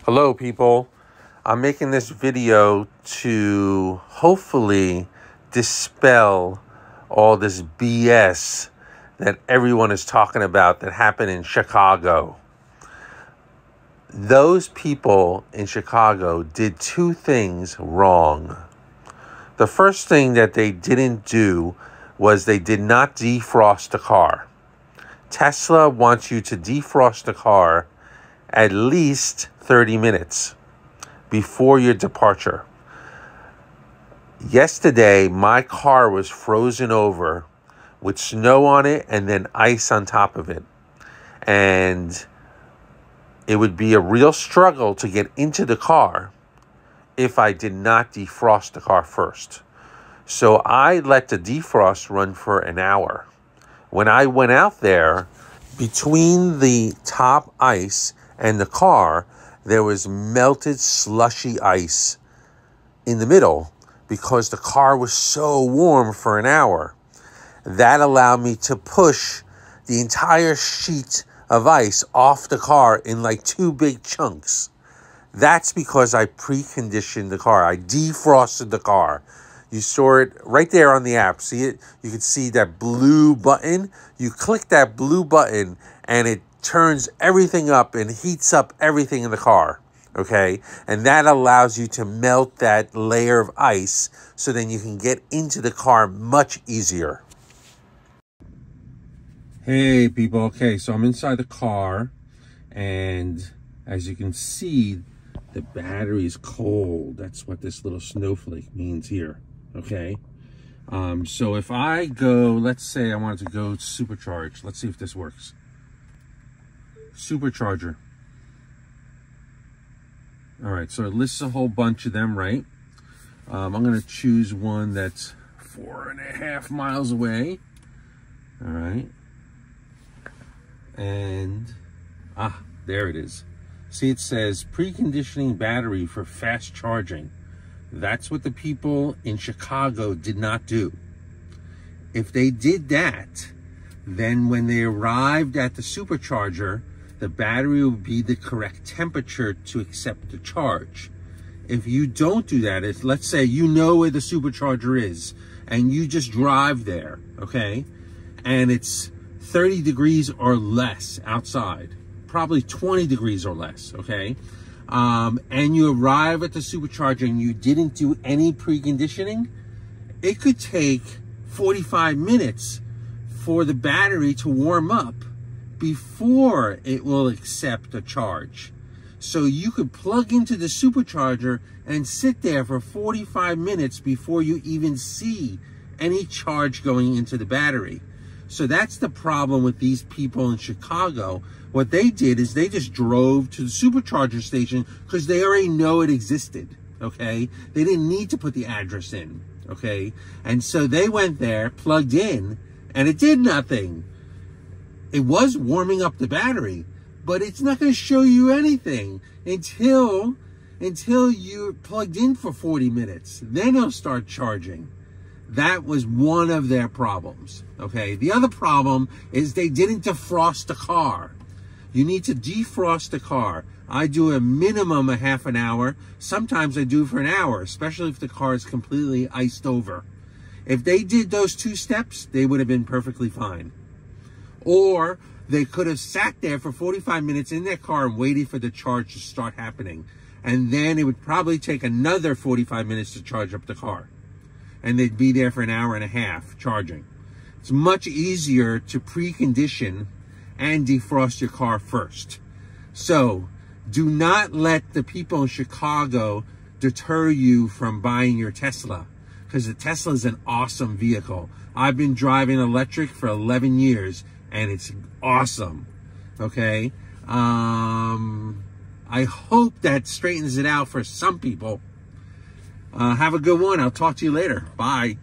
Hello people, I'm making this video to hopefully dispel all this BS that everyone is talking about that happened in Chicago. Those people in Chicago did two things wrong. The first thing that they didn't do was they did not defrost the car. Tesla wants you to defrost the car at least 30 minutes before your departure. Yesterday, my car was frozen over with snow on it and then ice on top of it. And it would be a real struggle to get into the car if I did not defrost the car first. So I let the defrost run for an hour. When I went out there, between the top ice and the car, there was melted slushy ice in the middle because the car was so warm for an hour. That allowed me to push the entire sheet of ice off the car in like two big chunks. That's because I preconditioned the car. I defrosted the car. You saw it right there on the app. See it? You can see that blue button. You click that blue button and it turns everything up and heats up everything in the car, okay? And that allows you to melt that layer of ice so then you can get into the car much easier. Hey people, okay, so I'm inside the car and as you can see, the battery is cold. That's what this little snowflake means here, okay? So if I go, let's say I wanted to go supercharge. Let's see if this works. Supercharger. All right, so it lists a whole bunch of them, right? I'm gonna choose one that's 4.5 miles away. All right. And, there it is. See, it says preconditioning battery for fast charging. That's what the people in Chicago did not do. If they did that, then when they arrived at the supercharger, the battery will be the correct temperature to accept the charge. If you don't do that, if let's say you know where the supercharger is and you just drive there, okay, and it's 30 degrees or less outside, probably 20 degrees or less, okay, and you arrive at the supercharger and you didn't do any preconditioning, it could take 45 minutes for the battery to warm up before it will accept a charge. So you could plug into the supercharger and sit there for 45 minutes before you even see any charge going into the battery. So that's the problem with these people in Chicago. What they did is they just drove to the supercharger station because they already know it existed, okay? They didn't need to put the address in, okay? And so they went there, plugged in, and it did nothing. It was warming up the battery, but it's not going to show you anything until you're plugged in for 40 minutes. Then it'll start charging. That was one of their problems, okay? The other problem is they didn't defrost the car. You need to defrost the car. I do a minimum of half an hour. Sometimes I do for an hour, especially if the car is completely iced over. If they did those two steps, they would have been perfectly fine. Or they could have sat there for 45 minutes in their car and waited for the charge to start happening. And then it would probably take another 45 minutes to charge up the car. And they'd be there for an hour and a half charging. It's much easier to precondition and defrost your car first. So do not let the people in Chicago deter you from buying your Tesla, because the Tesla is an awesome vehicle. I've been driving electric for 11 years and it's awesome, okay? I hope that straightens it out for some people. Have a good one. I'll talk to you later. Bye.